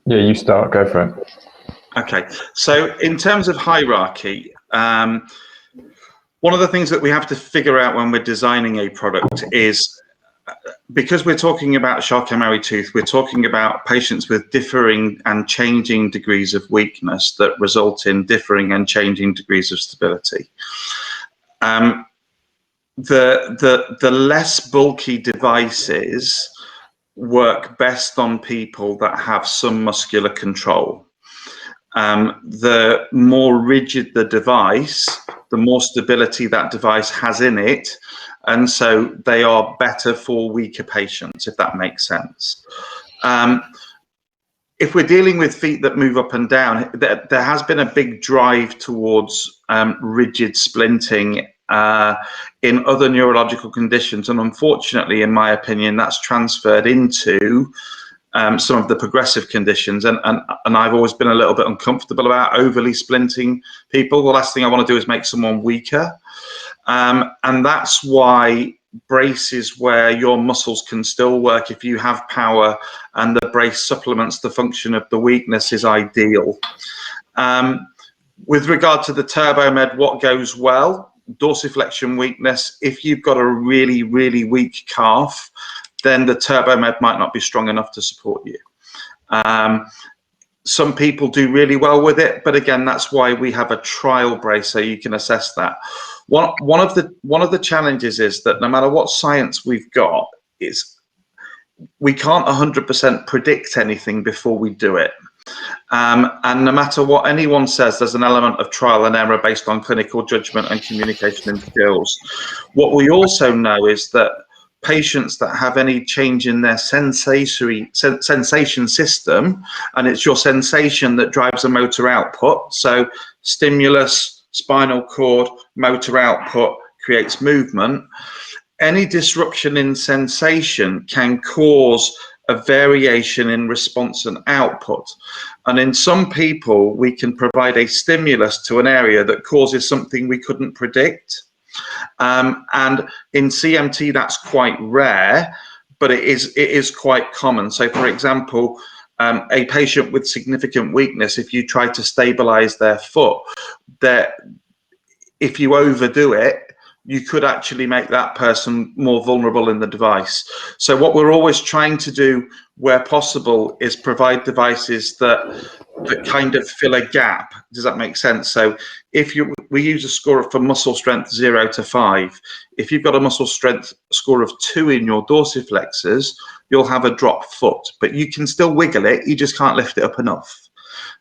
Yeah, you start. Go for it. Okay, so in terms of hierarchy, one of the things that we have to figure out when we're designing a product is, because we're talking about Charcot-Marie tooth, we're talking about patients with differing and changing degrees of weakness that result in differing and changing degrees of stability. The less bulky devices work best on people that have some muscular control. The more rigid the device, the more stability that device has in it, and so they are better for weaker patients, if that makes sense. If we're dealing with feet that move up and down, there has been a big drive towards rigid splinting in other neurological conditions, and unfortunately, in my opinion, that's transferred into some of the progressive conditions, and I've always been a little bit uncomfortable about overly splinting people. The last thing I want to do is make someone weaker, and that's why braces where your muscles can still work if you have power and the brace supplements the function of the weakness is ideal. With regard to the TurboMed, what goes well? Dorsiflexion weakness. If you've got a really, really weak calf, then the TurboMed might not be strong enough to support you. Some people do really well with it, but again, that's why we have a trial brace so you can assess that. One of the challenges is that no matter what science we've got, we can't 100% predict anything before we do it. And no matter what anyone says, there's an element of trial and error based on clinical judgment and communication and skills. What we also know is that patients that have any change in their sensation system, and it's your sensation that drives a motor output, so stimulus, spinal cord, motor output creates movement. Any disruption in sensation can cause a variation in response and output. And in some people, we can provide a stimulus to an area that causes something we couldn't predict. And in CMT, that's quite rare, but it is quite common. So for example, a patient with significant weakness, if you try to stabilize their foot, if you overdo it, you could actually make that person more vulnerable in the device. So what we're always trying to do where possible is provide devices that kind of fill a gap. Does that make sense? So we use a score for muscle strength 0 to 5. If you've got a muscle strength score of 2 in your dorsiflexors, you'll have a drop foot, but you can still wiggle it, you just can't lift it up enough.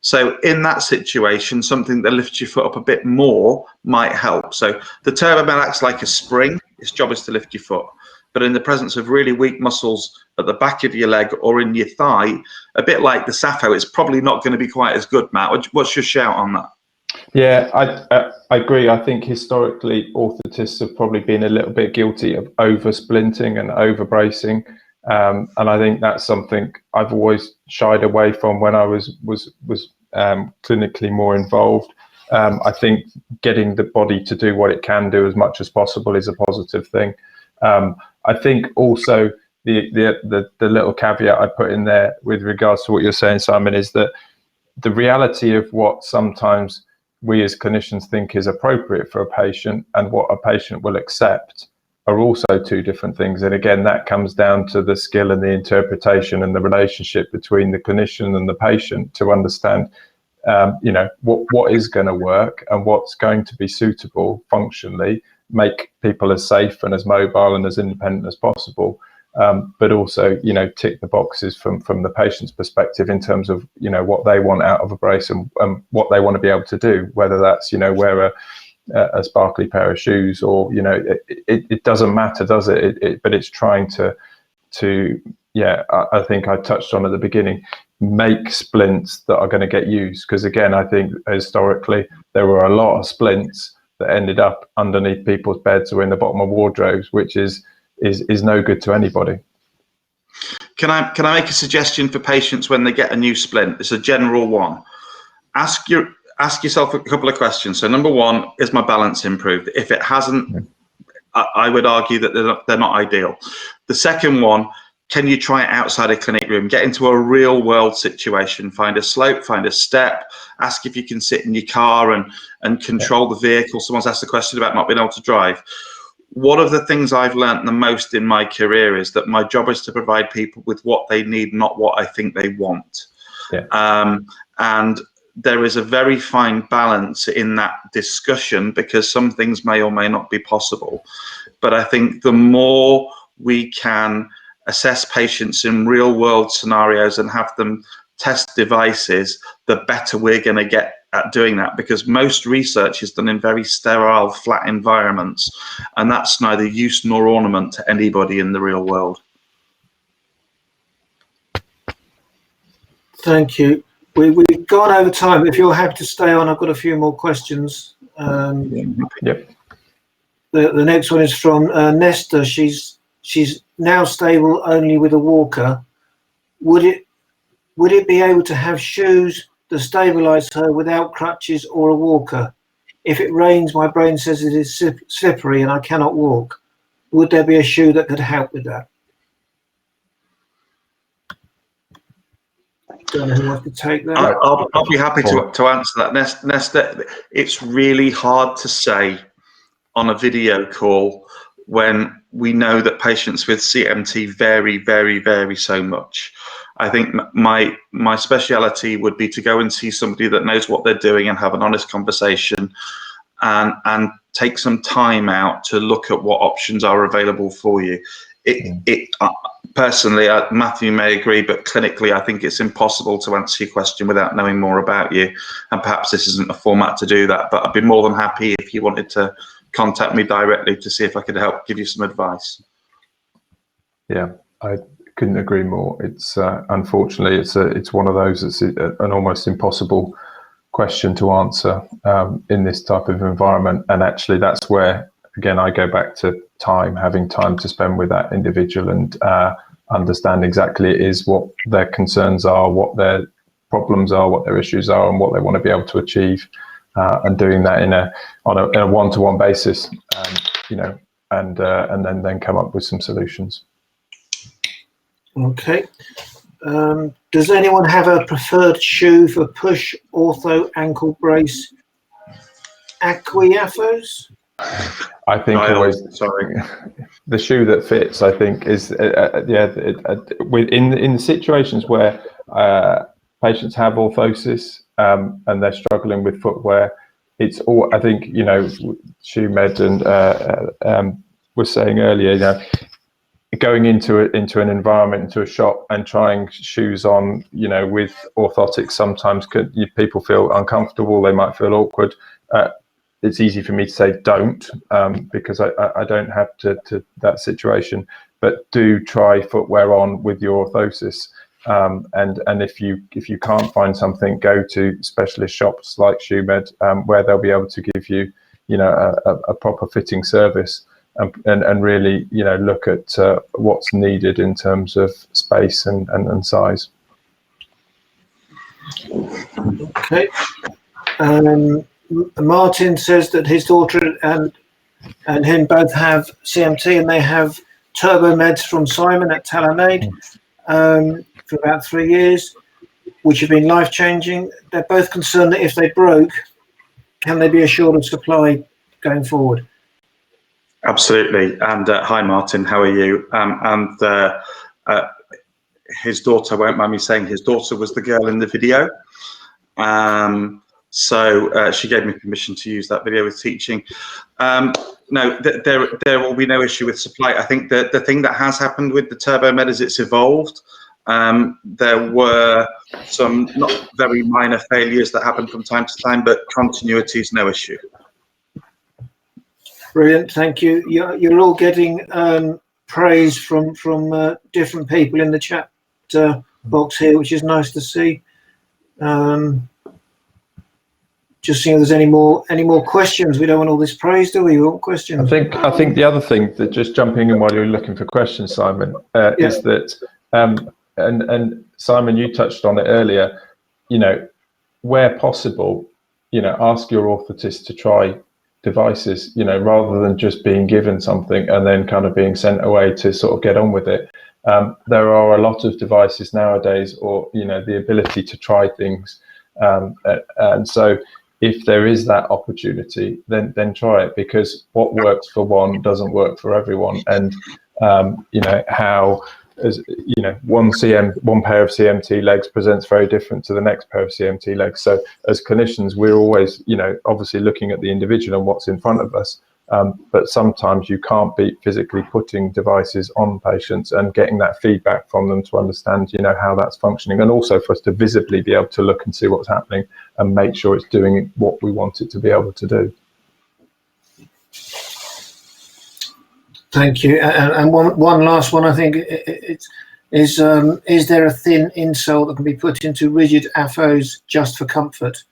So in that situation, something that lifts your foot up a bit more might help. So the TurboMed acts like a spring. Its job is to lift your foot. But in the presence of really weak muscles at the back of your leg or in your thigh, a bit like the Safo, it's probably not going to be quite as good, Matt. What's your shout on that? Yeah, I agree. I think historically, orthotists have probably been a little bit guilty of over-splinting and over-bracing. And I think that's something I've always shied away from when I was clinically more involved. I think getting the body to do what it can do as much as possible is a positive thing. I think also the little caveat I put in there with regards to what you're saying, Simon, is that the reality of what sometimes we as clinicians think is appropriate for a patient and what a patient will accept are also two different things. And again, that comes down to the skill and the interpretation and the relationship between the clinician and the patient to understand, what is going to work and what's going to be suitable functionally, make people as safe and as mobile and as independent as possible. But also, tick the boxes from the patient's perspective in terms of, what they want out of a brace and what they want to be able to do, whether that's, wear a sparkly pair of shoes or, it doesn't matter, does it? But it's trying to I think I touched on at the beginning, make splints that are going to get used. Because again, I think historically there were a lot of splints that ended up underneath people's beds or in the bottom of wardrobes, which is no good to anybody. Can I make a suggestion for patients when they get a new splint? It's a general one. Ask yourself a couple of questions. So number one, is my balance improved? If it hasn't, I would argue that they're not ideal. The second one, can you try it outside a clinic room? Get into a real world situation, find a slope, find a step, ask if you can sit in your car and control the vehicle. Someone's asked a question about not being able to drive. One of the things I've learned the most in my career is that my job is to provide people with what they need, not what I think they want. Yeah. And there is a very fine balance in that discussion because some things may or may not be possible. But I think the more we can assess patients in real world scenarios and have them test devices, the better we're going to get at doing that, because most research is done in very sterile, flat environments, and that's neither use nor ornament to anybody in the real world. Thank you. We've gone over time, but if you're happy to stay on, I've got a few more questions. Yep. The next one is from Nesta. She's now stable only with a walker. Would it be able to have shoes that stabilise her without crutches or a walker? If it rains, my brain says it is slippery and I cannot walk. Would there be a shoe that could help with that? Don't know who wants to take that. I'll be happy to answer that. Nesta, it's really hard to say on a video call when we know that patients with CMT vary so much. I think my speciality would be to go and see somebody that knows what they're doing and have an honest conversation, and take some time out to look at what options are available for you. Personally, Matthew may agree, but clinically, I think it's impossible to answer your question without knowing more about you. And perhaps this isn't a format to do that, but I'd be more than happy if you wanted to contact me directly to see if I could help give you some advice. Yeah, I couldn't agree more. It's unfortunately, it's one of those that's an almost impossible question to answer in this type of environment. And actually, that's where, again, I go back to time, having time to spend with that individual and understand exactly it is what their concerns are, what their problems are, what their issues are, and what they want to be able to achieve, and doing that in a one-to-one basis, and then come up with some solutions. Okay. Does anyone have a preferred shoe for push ortho ankle brace Acquiafos? I think the shoe that fits, I think, is in situations where patients have orthosis and they're struggling with footwear. It's all, I think, Shoe Med and was saying earlier, going into an environment, into a shop, and trying shoes on, with orthotics, sometimes people feel uncomfortable. They might feel awkward. It's easy for me to say don't, because I don't have to that situation, but do try footwear on with your orthosis. And if you can't find something, go to specialist shops like Shoe Med, where they'll be able to give you, a proper fitting service, and really, look at what's needed in terms of space and size. Okay. Martin says that his daughter and him both have CMT, and they have turbo meds from Simon at Talamade for about 3 years, which have been life-changing. They're both concerned that if they broke, can they be assured of supply going forward? Absolutely. And hi, Martin, how are you? His daughter, I won't mind me saying, his daughter was the girl in the video. So she gave me permission to use that video with teaching. No, there will be no issue with supply. I think that the thing that has happened with the Turbo Med is it's evolved. There were some not very minor failures that happened from time to time, but continuity is no issue. Brilliant, thank you. You're all getting praise from different people in the chat box here, which is nice to see. Just seeing if there's any more questions. We don't want all this praise, do we? We want questions. I think the other thing that, just jumping in while you're looking for questions, Simon, is that and Simon, you touched on it earlier. Where possible, ask your orthotist to try devices. Rather than just being given something and then kind of being sent away to sort of get on with it. There are a lot of devices nowadays, or the ability to try things, and so if there is that opportunity, then try it, because what works for one doesn't work for everyone. And one pair of CMT legs presents very different to the next pair of CMT legs. So as clinicians, we're always obviously looking at the individual and what's in front of us, But sometimes you can't beat physically putting devices on patients and getting that feedback from them to understand, how that's functioning, and also for us to visibly be able to look and see what's happening and make sure it's doing what we want it to be able to do. Thank you. And one last one, I think, is there a thin insole that can be put into rigid AFOs just for comfort?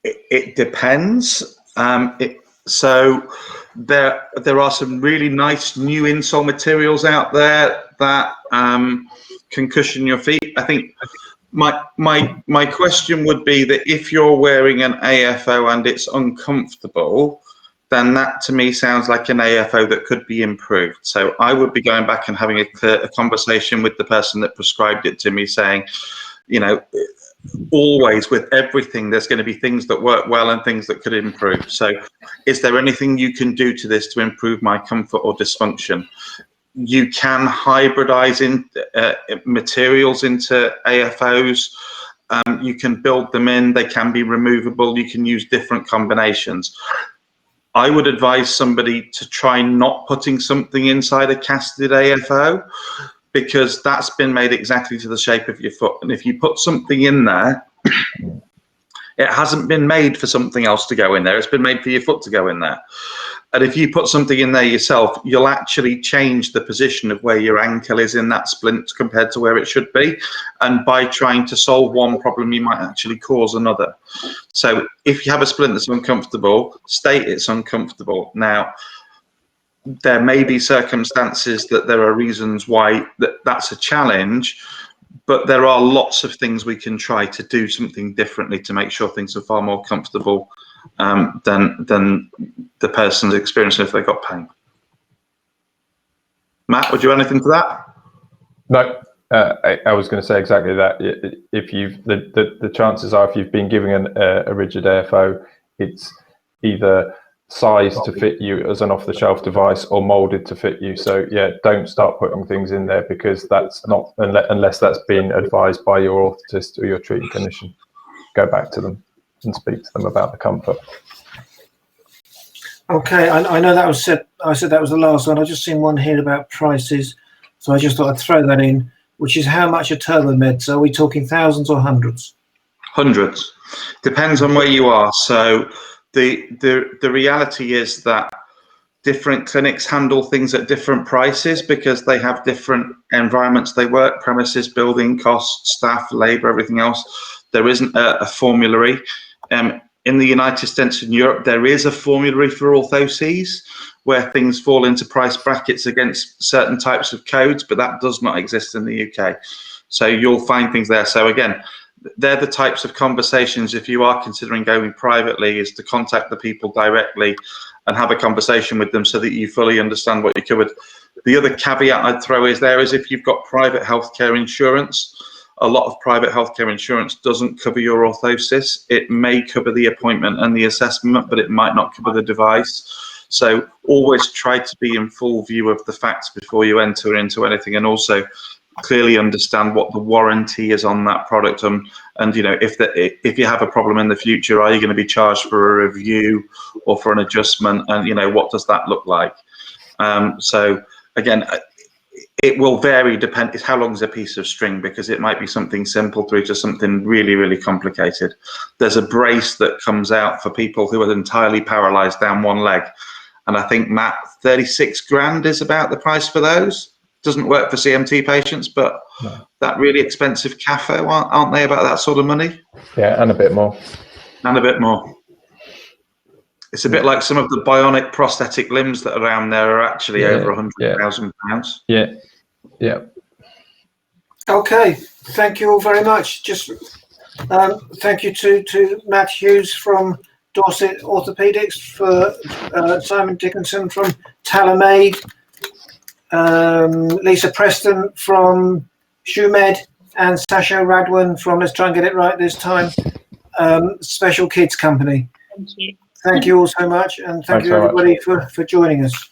It depends. So there are some really nice new insole materials out there that can cushion your feet. I think my question would be that if you're wearing an AFO and it's uncomfortable, then that to me sounds like an AFO that could be improved. So I would be going back and having a conversation with the person that prescribed it to me, saying, always with everything, there's going to be things that work well and things that could improve. So is there anything you can do to this to improve my comfort or dysfunction? You can hybridize materials into AFOs. You can build them in. They can be removable. You can use different combinations. I would advise somebody to try not putting something inside a casted AFO, because that's been made exactly to the shape of your foot. And if you put something in there, it hasn't been made for something else to go in there. It's been made for your foot to go in there. And if you put something in there yourself, you'll actually change the position of where your ankle is in that splint compared to where it should be. And by trying to solve one problem, you might actually cause another. So if you have a splint that's uncomfortable, state it's uncomfortable. Now, there may be circumstances that there are reasons why that's a challenge, but there are lots of things we can try to do something differently to make sure things are far more comfortable than the person's experience if they got pain. Matt, would you add anything to that? No, I was going to say exactly that. If the chances are, if you've been giving a rigid AFO, it's either sized to fit you as an off-the-shelf device or molded to fit you. So yeah, don't start putting things in there, because that's not, unless that's been advised by your orthotist or your treating clinician. Go back to them and speak to them about the comfort. Okay, I know that was said. I said that was the last one. I just seen one here about prices, so I just thought I'd throw that in, which is how much a Turbomed. So are we talking thousands or hundreds? Hundreds. Depends on where you are. So the reality is that different clinics handle things at different prices because they have different environments they work, premises, building costs, staff, labor, everything else. There isn't a formulary. In the United States and Europe, there is a formulary for orthoses where things fall into price brackets against certain types of codes, but that does not exist in the UK. So you'll find things there. So again, they're the types of conversations, if you are considering going privately, is to contact the people directly and have a conversation with them so that you fully understand what you're covered. The other caveat I'd throw is if you've got private healthcare insurance, a lot of private healthcare insurance doesn't cover your orthosis. It may cover the appointment and the assessment, but it might not cover the device. So always try to be in full view of the facts before you enter into anything, and also clearly understand what the warranty is on that product. And if you have a problem in the future, are you going to be charged for a review or for an adjustment? And what does that look like? So again, it will vary, depend how long is a piece of string, because it might be something simple through to something really, really complicated. There's a brace that comes out for people who are entirely paralyzed down one leg. And I think, Matt, 36 grand is about the price for those. Doesn't work for CMT patients, but no. That really expensive CAFO, aren't they about that sort of money? Yeah, and a bit more. And a bit more. It's a bit like some of the bionic prosthetic limbs that are around there are actually over £100,000. Yeah, yeah. Okay, thank you all very much. Just thank you to Matt Hughes from Dorset Orthopaedics, for Simon Dickinson from Talamade, Lisa Preston from ShoeMed, and Sasha Radwan from, let's try and get it right this time, Special Kids Company. Thank you. Thank you all so much, and thank you everybody for joining us.